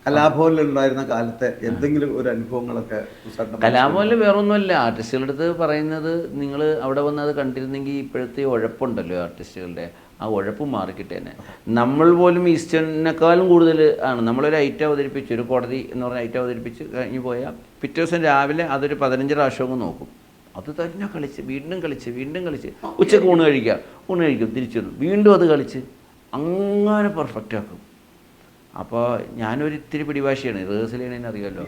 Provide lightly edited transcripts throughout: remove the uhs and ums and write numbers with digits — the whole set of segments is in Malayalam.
കലാഭവനിലുണ്ടായിരുന്ന കാലത്തെ എന്തെങ്കിലും ഒരു അനുഭവങ്ങളൊക്കെ കലാഭവനിൽ വേറൊന്നുമല്ല. ആർട്ടിസ്റ്റുകളുടെ അടുത്ത് പറയുന്നത്, നിങ്ങൾ അവിടെ വന്ന് അത് കണ്ടിരുന്നെങ്കിൽ ഇപ്പോഴത്തെ ഉഴപ്പുണ്ടല്ലോ ആർട്ടിസ്റ്റുകളുടെ, ആ ഉഴപ്പ് മാറിക്കിട്ടേനെ. നമ്മൾ പോലും ഈസ്റ്റേണിനേക്കാളും കൂടുതൽ ആണ്. നമ്മളൊരു ഐറ്റം അവതരിപ്പിച്ച്, ഒരു കോടതി എന്ന് പറഞ്ഞ ഐറ്റം അവതരിപ്പിച്ച് കഴിഞ്ഞ് പോയാൽ പിറ്റേ ദിവസം രാവിലെ അതൊരു 15 പ്രാവശ്യമൊക്കെ നോക്കും. അത് തന്നെ കളിച്ച് വീണ്ടും കളിച്ച് ഉച്ചക്ക് ഊണ് കഴിക്കും, തിരിച്ചു വരും, വീണ്ടും അത് കളിച്ച് അങ്ങനെ പെർഫെക്റ്റ് ആക്കും. അപ്പോൾ ഞാനൊരു ഇത്തിരി പിടിഭാഷയാണ്, റിഹേഴ്സൽ ചെയ്യണതിന് അറിയാമല്ലോ.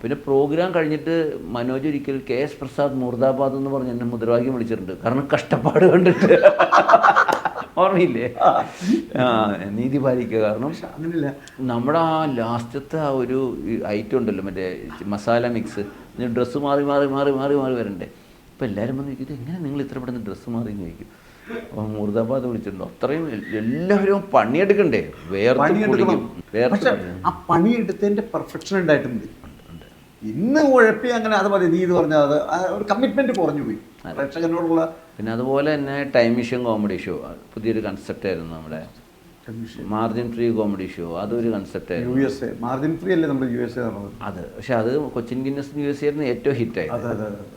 പിന്നെ പ്രോഗ്രാം കഴിഞ്ഞിട്ട് മനോജ് ഒരിക്കൽ KS പ്രസാദ് മുർദാബാദ് എന്ന് പറഞ്ഞ് എന്നെ മുദ്രാവാക്യം വിളിച്ചിട്ടുണ്ട്. കാരണം കഷ്ടപ്പാട് കണ്ടിട്ട്. ഓർമ്മയില്ലേ? നീതി പാലിക്കുക. കാരണം അങ്ങനെയല്ല, നമ്മുടെ ആ ലാസ്റ്റത്തെ ആ ഒരു ഐറ്റം ഉണ്ടല്ലോ, മറ്റേ മസാല മിക്സ്, ഡ്രസ്സ് മാറി വരണ്ടേ. അപ്പോൾ എല്ലാവരും വന്ന് ചോദിക്കും, ഇത് എങ്ങനെ നിങ്ങൾ ഇത്ര പെട്ടെന്ന് ഡ്രസ്സ് മാറി എന്ന് ചോദിക്കും. അപ്പോൾ മുർദാബാദ് വിളിച്ചിട്ടുണ്ടോ? അത്രയും എല്ലാവരും പണിയെടുക്കണ്ടേ, ആ പണിയെടുത്തതിൻ്റെ പെർഫെക്ഷൻ ഉണ്ടായിട്ടുണ്ട്. ഇന്ന് ഉഴപ്പി അങ്ങനെ അത് മതി, നീ ഇത് പറഞ്ഞാൽ അത് ഒരു കമ്മിറ്റ്മെന്റ് കുറഞ്ഞു പോയി പ്രേക്ഷകനോടുള്ള. പിന്നെ അതുപോലെ തന്നെ ടൈം മിഷൻ കോമഡി ഷോ പുതിയൊരു കൺസെപ്റ്റ് ആയിരുന്നു നമ്മുടെ. മാർജിൻ ഫ്രീ കോമഡി ഷോ അതൊരു കൺസെപ്റ്റ് ആയിരുന്നു. USA മാർജിൻ ഫ്രീ അല്ലേ നമ്മുടെ USA നടന്നത് അത്. പക്ഷെ അത് കൊച്ചിൻ ഗിന്നസ് USA ആയിരുന്നു ഏറ്റവും ഹിറ്റായിരുന്നു.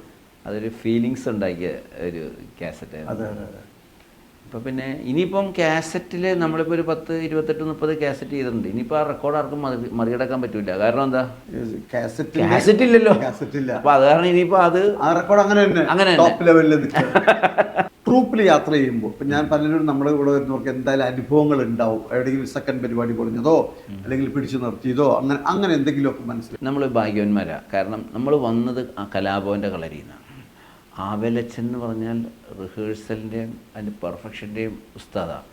അതൊരു ഫീലിങ്സ് ഉണ്ടാക്കിയ ഒരു കാസറ്റ് ആയിരുന്നു. അപ്പോൾ പിന്നെ ഇനിയിപ്പം കാസറ്റിൽ നമ്മളിപ്പോൾ ഒരു 10, 28, 30 കാസറ്റ് ചെയ്തിട്ടുണ്ട്. ഇനിയിപ്പോൾ ആ റെക്കോർഡ് ആർക്കും മറികടക്കാൻ പറ്റില്ല. കാരണം എന്താ, കാസറ്റ് ഇല്ലല്ലോ. അപ്പോൾ അത് കാരണം ഇനിയിപ്പോൾ അത് ആ റെക്കോർഡ് അങ്ങനെ ടോപ്പ് ലെവലിൽ ട്രൂപ്പിൽ യാത്ര ചെയ്യുമ്പോൾ ഇപ്പം ഞാൻ പലരും നമ്മുടെ കൂടെ വരുന്നവർക്ക് എന്തായാലും അനുഭവങ്ങൾ ഉണ്ടാവും. എവിടെയെങ്കിലും സെക്കൻഡ് പരിപാടി പൊളിഞ്ഞതോ അല്ലെങ്കിൽ പിടിച്ചു നിർത്തിയതോ അങ്ങനെ എന്തെങ്കിലുമൊക്കെ മനസ്സിലായി. നമ്മൾ ഭാഗ്യവന്മാരാണ്. കാരണം നമ്മൾ വന്നത് ആ കലാഭവൻ്റെ കളരിയിൽ നിന്നാണ്. ആവലച്ചൻ എന്ന് പറഞ്ഞാൽ റിഹേഴ്സലിൻ്റെയും അതിൻ്റെ പെർഫെക്ഷൻ്റെയും ഉസ്താദാണ്.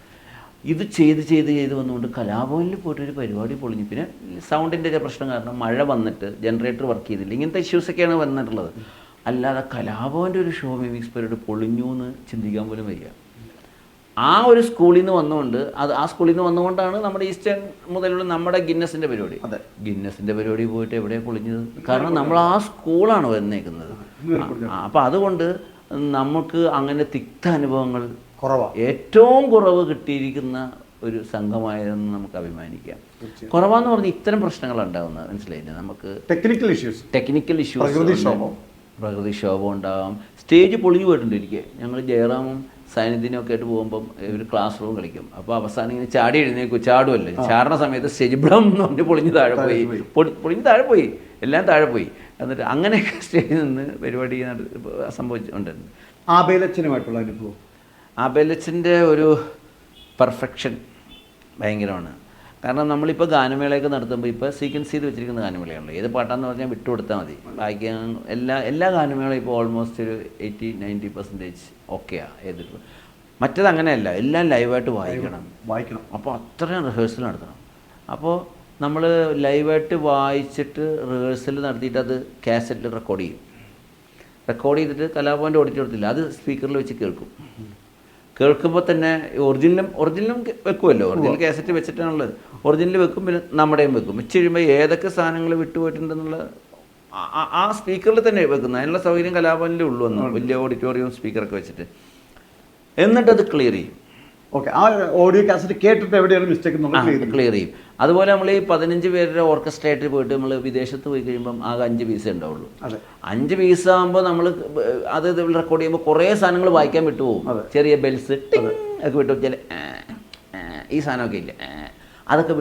ഇത് ചെയ്ത് വന്നുകൊണ്ട് കലാഭവനിൽ പോയിട്ടൊരു പരിപാടി പൊളിഞ്ഞു. പിന്നെ സൗണ്ടിൻ്റെ പ്രശ്നം കാരണം മഴ വന്നിട്ട് ജനറേറ്റർ വർക്ക് ചെയ്തില്ല, ഇങ്ങനത്തെ ഇഷ്യൂസൊക്കെയാണ് വന്നിട്ടുള്ളത്. അല്ലാതെ കലാഭവൻ്റെ ഒരു ഷോ മിമിക്സ് പരിപാടി പൊളിഞ്ഞു എന്ന് ചിന്തിക്കാൻ പോലും വയ്യ. ആ ഒരു സ്കൂളിൽ നിന്ന് വന്നുകൊണ്ട് ആ സ്കൂളിൽ നിന്ന് വന്നുകൊണ്ടാണ് നമ്മുടെ ഈസ്റ്റേൺ മുതലുള്ള നമ്മുടെ ഗിന്നസിൻ്റെ പരിപാടി. ഗിന്നസിൻ്റെ പരിപാടി പോയിട്ട് എവിടെയാണ് പൊളിഞ്ഞത്? കാരണം നമ്മൾ ആ സ്കൂളാണ് വന്നേക്കുന്നത്. അപ്പം അതുകൊണ്ട് നമുക്ക് അങ്ങനെ തിക്ത അനുഭവങ്ങൾ ഏറ്റവും കുറവ് കിട്ടിയിരിക്കുന്ന ഒരു സംഘമായതെന്ന് നമുക്ക് അഭിമാനിക്കാം. കുറവാന്ന് പറഞ്ഞാൽ ഇത്തരം പ്രശ്നങ്ങൾ ഉണ്ടാകുന്നത് മനസ്സിലായില്ലേ നമുക്ക്. ടെക്നിക്കൽ ഇഷ്യൂസ്, പ്രകൃതിക്ഷോഭം ഉണ്ടാകാം. സ്റ്റേജ് പൊളിഞ്ഞു പോയിട്ടുണ്ട്. എനിക്ക് ഞങ്ങൾ ജയറാമും സാന്നിധ്യനൊക്കെ ആയിട്ട് പോകുമ്പം ഒരു ക്ലാസ് റൂം കളിക്കും. അപ്പോൾ അവസാനം ഇങ്ങനെ ചാടി എഴുന്നേക്കും, ചാടുമല്ലേ, ചാടുന്ന സമയത്ത് സ്റ്റേജ് ബ്ലം എന്ന് പറഞ്ഞ് പൊളിഞ്ഞ് താഴെ പോയി, എല്ലാം താഴെ പോയി. എന്നിട്ട് അങ്ങനെയൊക്കെ സ്റ്റേജിൽ നിന്ന് പരിപാടി സംഭവിച്ചിട്ടുണ്ട്. ആബേലച്ചനുമായിട്ടുള്ള അനുഭവം, ആബേലച്ചൻ്റെ ഒരു പെർഫെക്ഷൻ ഭയങ്കരമാണ്. കാരണം നമ്മളിപ്പോൾ ഗാനമേളയൊക്കെ നടത്തുമ്പോൾ ഇപ്പോൾ സീക്വൻസ് ചെയ്ത് വെച്ചിരിക്കുന്ന ഗാനമേളയാണല്ലോ. ഏത് പാട്ടാന്ന് പറഞ്ഞാൽ വിട്ടുകൊടുത്താൽ മതി. ബാക്കി എല്ലാ ഗാനമേളയും ഇപ്പോൾ ഓൾമോസ്റ്റ് ഒരു 80-90% ഓക്കെയാണ് ചെയ്തിട്ടുള്ളത്. മറ്റേത് അങ്ങനെയല്ല, എല്ലാം ലൈവായിട്ട് വായിക്കണം. അപ്പോൾ അത്രയും റിഹേഴ്സൽ നടത്തണം. അപ്പോൾ നമ്മൾ ലൈവായിട്ട് വായിച്ചിട്ട് റിഹേഴ്സൽ നടത്തിയിട്ട് അത് കാസറ്റിൽ റെക്കോർഡ് ചെയ്തിട്ട് കലാഭവൻ്റെ ഓഡിറ്റോറിയത്തില്ല, അത് സ്പീക്കറിൽ വെച്ച് കേൾക്കുമ്പോൾ തന്നെ ഒറിജിനലും വെക്കുമല്ലോ. ഒറിജിനൽ കാസറ്റ് വെച്ചിട്ടാണുള്ളത്. ഒറിജിനൽ വെക്കും, പിന്നെ നമ്മുടെയും വെക്കും. വെച്ച് കഴിയുമ്പോൾ ഏതൊക്കെ സാധനങ്ങൾ വിട്ടുപോയിട്ടുണ്ടെന്നുള്ള ആ സ്പീക്കറിൽ തന്നെ വെക്കുന്നത്. അതിനുള്ള സൗകര്യം കലാഭവനിലേ ഉള്ളൂ എന്ന്, വലിയ ഓഡിറ്റോറിയവും സ്പീക്കറൊക്കെ വെച്ചിട്ട്. എന്നിട്ടത് ക്ലിയർ ചെയ്യും. ആ ഓഡിയോ കാസറ്റ് കേട്ടിട്ട് എവിടെയാണ് മിസ്റ്റേക്ക് ക്ലിയർ ചെയ്യും. അതുപോലെ നമ്മൾ ഈ 15 പേരുടെ ഓർക്കസ്ട്രയായിട്ട് പോയിട്ട് നമ്മൾ വിദേശത്ത് പോയി കഴിയുമ്പം ആകെ 5 പീസേ ഉണ്ടാവുള്ളൂ. 5 പീസ് ആകുമ്പോൾ നമ്മൾ അത് റെക്കോർഡ് ചെയ്യുമ്പോൾ കുറേ സാധനങ്ങൾ വായിക്കാൻ വിട്ടുപോകും. ചെറിയ ബെൽസ് ഒക്കെ വിട്ടുപോകും, ഈ സാധനമൊക്കെ ഇല്ല, അതൊക്കെ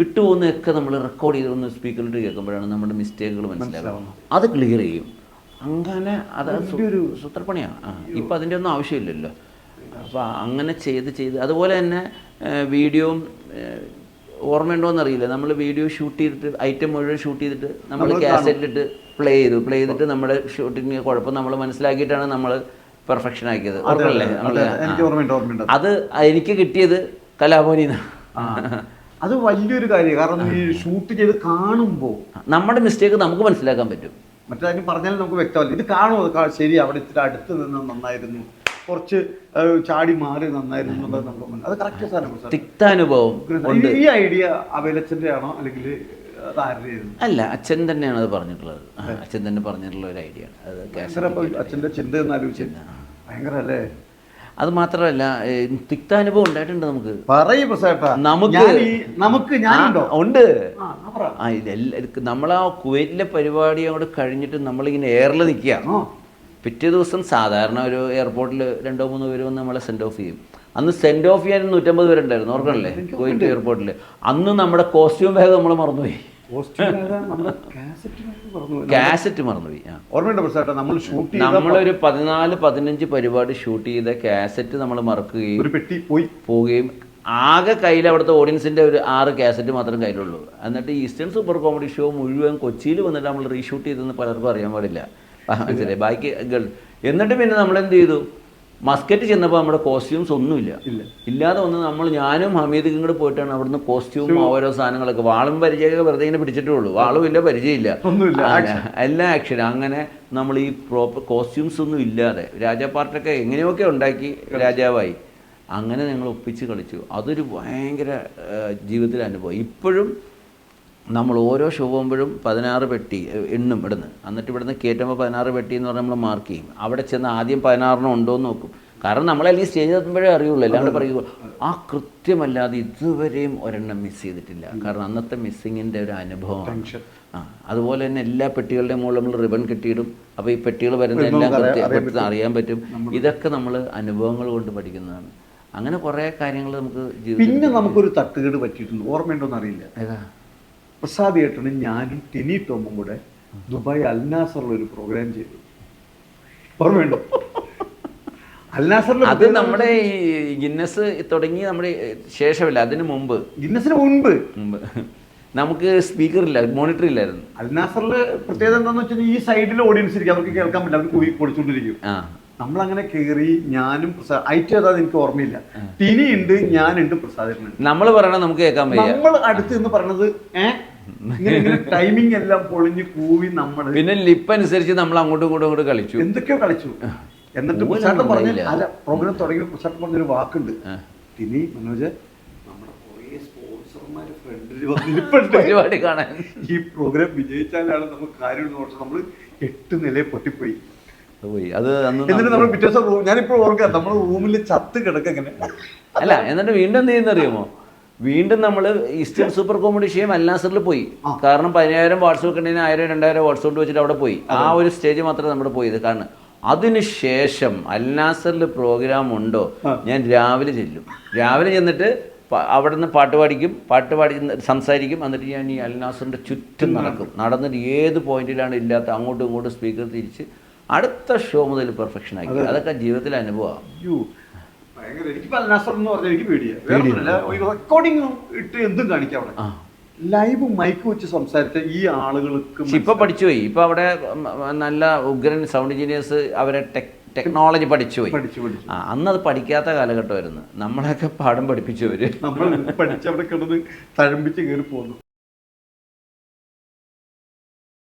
വിട്ടുപോകുന്നതൊക്കെ നമ്മൾ റെക്കോർഡ് ചെയ്തൊന്ന് സ്പീക്കറിലിട്ട് കേൾക്കുമ്പോഴാണ് നമ്മുടെ മിസ്റ്റേക്കുകൾ മനസ്സിലാകുന്നത്. അത് ക്ലിയർ ചെയ്യും. അങ്ങനെ അത് ഒരു സൂത്രപ്പണിയാണ്. ഇപ്പം അതിൻ്റെ ഒന്നും ആവശ്യമില്ലല്ലോ. അപ്പോൾ അങ്ങനെ ചെയ്ത് അതുപോലെ തന്നെ വീഡിയോയും ഓർമ്മയുണ്ടോയെന്നറിയില്ല, നമ്മൾ വീഡിയോ ഷൂട്ട് ചെയ്തിട്ട് ഐറ്റം മുഴുവൻ ഷൂട്ട് ചെയ്തിട്ട് നമ്മൾ കാസറ്റിലിട്ട് പ്ലേ ചെയ്തിട്ട് നമ്മുടെ ഷൂട്ടിങ് കുഴപ്പം നമ്മൾ മനസ്സിലാക്കിയിട്ടാണ് നമ്മൾ പെർഫെക്ഷൻ ആക്കിയത്. ഓർമ്മല്ലേ? അത് എനിക്ക് കിട്ടിയത് കലാഭവനിൽ നിന്നാണ്. അത് വലിയൊരു കാര്യം. കാരണം ഈ ഷൂട്ട് ചെയ്ത് കാണുമ്പോൾ നമ്മുടെ മിസ്റ്റേക്ക് നമുക്ക് മനസ്സിലാക്കാൻ പറ്റും. മറ്റേ പറഞ്ഞാലും നമുക്ക് വ്യക്തമല്ല. ഇത് കാണുമോ, ശരി അവിടെ ഇത്തിരി അടുത്ത് നിന്ന് നന്നായിരുന്നു, കുറച്ച് ചാടി മാറി നന്നായിരുന്നു, അത് കറക്റ്റ് സാധനം. തിക്താനുഭവം. ഈ ഐഡിയ ആബേലച്ചൻ്റെ ആണോ അല്ലെങ്കിൽ അല്ല, അച്ഛൻ തന്നെയാണ് അത് പറഞ്ഞിട്ടുള്ളത്. അച്ഛൻ തന്നെ പറഞ്ഞിട്ടുള്ള ഒരു ഐഡിയ ആണ് അത്. അച്ഛൻ്റെ ചിന്ത എന്നാലോചിച്ച് ഭയങ്കര അല്ലേ. അത് മാത്രമല്ല തിക്താനുഭവം ഉണ്ടായിട്ടുണ്ട് നമുക്ക്. പറയ് പ്രസാദേട്ടാ. നമുക്ക് ഞാനുണ്ടോ? ഉണ്ട്. നമ്മളാ കുവൈറ്റിലെ പരിപാടി അങ്ങോട്ട് കഴിഞ്ഞിട്ട് നമ്മളിങ്ങനെ എയറിൽ നിൽക്കുക. പിറ്റേ ദിവസം സാധാരണ ഒരു എയർപോർട്ടിൽ 2-3 പേര് വന്ന് നമ്മളെ സെൻഡ് ഓഫ് ചെയ്യും. അന്ന് സെൻഡ് ഓഫ് ചെയ്യാൻ 150 പേരുണ്ടായിരുന്നു, ഓർക്കണല്ലേ, കുവൈറ്റ് എയർപോർട്ടിൽ. അന്ന് നമ്മുടെ കോസ്റ്റ്യൂം ബാഗ് നമ്മൾ മറന്നുപോയി. കാസറ്റ് മറന്നുപോയി. നമ്മളൊരു 14-15 പരിപാടി ഷൂട്ട് ചെയ്ത കാസറ്റ് നമ്മൾ മറക്കുകയും പോവുകയും ആകെ കയ്യിൽ അവിടുത്തെ ഓഡിയൻസിൻ്റെ ഒരു 6 കാസറ്റ് മാത്രം കയ്യിലുള്ളൂ. എന്നിട്ട് ഈസ്റ്റേൺ സൂപ്പർ കോമഡി ഷോ മുഴുവൻ കൊച്ചിയിൽ വന്നിട്ട് നമ്മൾ റീഷൂട്ട് ചെയ്തെന്ന് പലർക്കും അറിയാൻ പാടില്ല, മനസ്സിലായി, ബാക്കി എന്നിട്ട് പിന്നെ നമ്മളെന്ത് ചെയ്തു, മസ്കറ്റ് ചെന്നപ്പോൾ നമ്മുടെ കോസ്റ്റ്യൂംസ് ഒന്നുമില്ല, ഇല്ലാതെ വന്ന് ഞാനും ഹമീദും കൂടെ പോയിട്ടാണ് അവിടുന്ന് കോസ്റ്റ്യൂം ഓരോ സാധനങ്ങളൊക്കെ, വാളും പരിചയമൊക്കെ വെറുതെ ഇങ്ങനെ പിടിച്ചിട്ടേ ഉള്ളൂ, വാളും ഇല്ല, പരിചയമില്ല, എല്ലാം ആക്ഷൻ. അങ്ങനെ നമ്മൾ ഈ പ്രോപ്പർ കോസ്റ്റ്യൂംസ് ഒന്നും ഇല്ലാതെ രാജാപ്പാർട്ടൊക്കെ എങ്ങനെയൊക്കെ ഉണ്ടാക്കി രാജാവായി. അങ്ങനെ ഞങ്ങൾ ഒപ്പിച്ച് കളിച്ചു. അതൊരു ഭയങ്കര ജീവിതത്തിലെ അനുഭവം. ഇപ്പോഴും നമ്മൾ ഓരോ ഷോ പോകുമ്പോഴും 16 പെട്ടി എണ്ണും ഇവിടുന്ന്. എന്നിട്ട് ഇവിടുന്ന് കയറ്റുമ്പോൾ 16 പെട്ടി എന്ന് പറഞ്ഞാൽ നമ്മൾ മാർക്ക് ചെയ്യും. അവിടെ ചെന്ന് ആദ്യം 16 ഉണ്ടോ എന്ന് നോക്കും. കാരണം നമ്മളെല്ലാം സ്റ്റേജിൽ എത്തുമ്പോഴേ അറിയുള്ളൂ, അല്ലാണ്ട് പറയുക ആ കൃത്യമല്ലാതെ ഇതുവരെയും ഒരെണ്ണം മിസ് ചെയ്തിട്ടില്ല. കാരണം അന്നത്തെ മിസ്സിങ്ങിൻ്റെ ഒരു അനുഭവമാണ്. അതുപോലെ തന്നെ എല്ലാ പെട്ടികളുടെയും മുകളിൽ നമ്മൾ റിബൺ കെട്ടിയിടും. അപ്പോൾ ഈ പെട്ടികൾ വരുന്ന എല്ലാം കൃത്യം അറിയാൻ പറ്റും. ഇതൊക്കെ നമ്മൾ അനുഭവങ്ങൾ കൊണ്ട് പഠിക്കുന്നതാണ്. അങ്ങനെ കുറേ കാര്യങ്ങൾ നമുക്ക് പിന്നെ നമുക്കൊരു തട്ടുകേട് പറ്റിയിട്ടുണ്ട്, ഓർമ്മയുണ്ടോന്ന് അറിയില്ല. പ്രസാദ് ഏട്ടനും ഞാനും ടിനി ടോമും കൂടെ ദുബായ് അൽനാസറിൽ ഒരു പ്രോഗ്രാം ചെയ്തു, ഓർമ്മയുണ്ടോ? അൽനാസറിൽ അത് നമ്മുടെ ഈ ഗിന്നസ് തുടങ്ങി നമ്മുടെ ശേഷമില്ല, അതിന് മുമ്പ്, ഗിന്നസിന് മുൻപ് നമുക്ക് സ്പീക്കർ ഇല്ല, മോണിറ്റർ ഇല്ലായിരുന്നു. അൽനാസറിൽ പ്രത്യേകത എന്താന്ന് വെച്ചാൽ ഈ സൈഡിൽ ഓഡിയൻസ് ഇരിക്കും, അവർക്ക് കേൾക്കാൻ പറ്റില്ല, അവർ കുഴി പൊളിച്ചുകൊണ്ടിരിക്കും. നമ്മളങ്ങനെ കയറി, ഞാനും പ്രസാദ്, ഐറ്റം ഏതാ എനിക്ക് ഓർമ്മയില്ല, ടിനി ഉണ്ട്, ഞാനുണ്ട്, പ്രസാദേട്ടനുണ്ട്. നമ്മൾ പറയണ നമുക്ക് കേൾക്കാൻ പറ്റില്ല. നമ്മൾ അടുത്ത് നിന്ന് പറഞ്ഞത് ടൈമിംഗ് എല്ലാം പൊളിഞ്ഞ് കൂവി നമ്മൾ പിന്നെ ലിപ്പ് അനുസരിച്ച് നമ്മൾ അങ്ങോട്ടും ഇങ്ങോട്ടും കളിച്ചു, എന്തൊക്കെയോ കളിച്ചു. എന്നിട്ട് പ്രസാദം പറഞ്ഞ അല്ല, പ്രോഗ്രാം തുടങ്ങി പ്രസാദം പറഞ്ഞൊരു വാക്കുണ്ട്, ടിനി, മനോജ്, നമ്മുടെ കുറേ സ്പോൺസർമാര് ഫ്രണ്ടിൽ വന്നിരിപ്പുണ്ട് പരിപാടി കാണാൻ, ഈ പ്രോഗ്രാം വിജയിച്ചാലാണ് നമുക്ക് കാര്യം നോക്കാം. നമ്മൾ 8 നിലയെ പൊട്ടിപ്പോയി പോയി. അത് എന്നിട്ട് നമ്മൾ പിറ്റേ ദിവസം, ഞാനിപ്പോൾ ഓർക്കാം, നമ്മൾ റൂമിൽ ചത്ത് കിടക്കങ്ങനെ. അല്ല, എന്നിട്ട് വീണ്ടും എന്ത് ചെയ്യുന്നറിയുമോ, വീണ്ടും നമ്മൾ ഈസ്റ്റേൺ സൂപ്പർ കോമഡി ഷോ അൽനാസറിൽ പോയി. കാരണം 10,000 വാട്സ് വെക്കണ്ടതിന് 1000-2000 വാട്സ് കൊണ്ട് വെച്ചിട്ട് അവിടെ പോയി. ആ ഒരു സ്റ്റേജ് മാത്രമേ നമ്മൾ പോയത്. കാരണം അതിനുശേഷം അൽനാസറിൽ പ്രോഗ്രാം ഉണ്ടോ, ഞാൻ രാവിലെ ചെല്ലും. രാവിലെ ചെന്നിട്ട് അവിടെ നിന്ന് പാട്ട് പാടി സംസാരിക്കും. എന്നിട്ട് ഞാൻ ഈ അൽനാസറിൻ്റെ ചുറ്റും നടന്നിട്ട് ഏത് പോയിന്റിലാണ് ഇല്ലാത്ത അങ്ങോട്ടും ഇങ്ങോട്ടും സ്പീക്കർ തിരിച്ച് അടുത്ത ഷോ മുതൽ പെർഫെക്ഷൻ ആക്കി. അതൊക്കെ ജീവിതത്തിലെ അനുഭവമാണ്. റെക്കോർഡിംഗ് ഇട്ട് എന്തും കാണിക്കാം അവിടെ, ലൈവ് മൈക്ക് വെച്ച് സംസാരിച്ച ഈ ആളുകൾക്ക് ഇപ്പൊ പഠിച്ചുപോയി. ഇപ്പൊ അവിടെ നല്ല ഉഗ്രൻ സൗണ്ട് എഞ്ചിനീയേഴ്സ് അവരെ ടെക്നോളജി പഠിച്ചുപോയി. അന്നത് പഠിക്കാത്ത കാലഘട്ടമായിരുന്നു. നമ്മളെയൊക്കെ പാഠം പഠിപ്പിച്ചവര്, നമ്മൾ പഠിച്ചവിടെ കിടന്ന് തഴമ്പിച്ച് കയറി പോകുന്നു.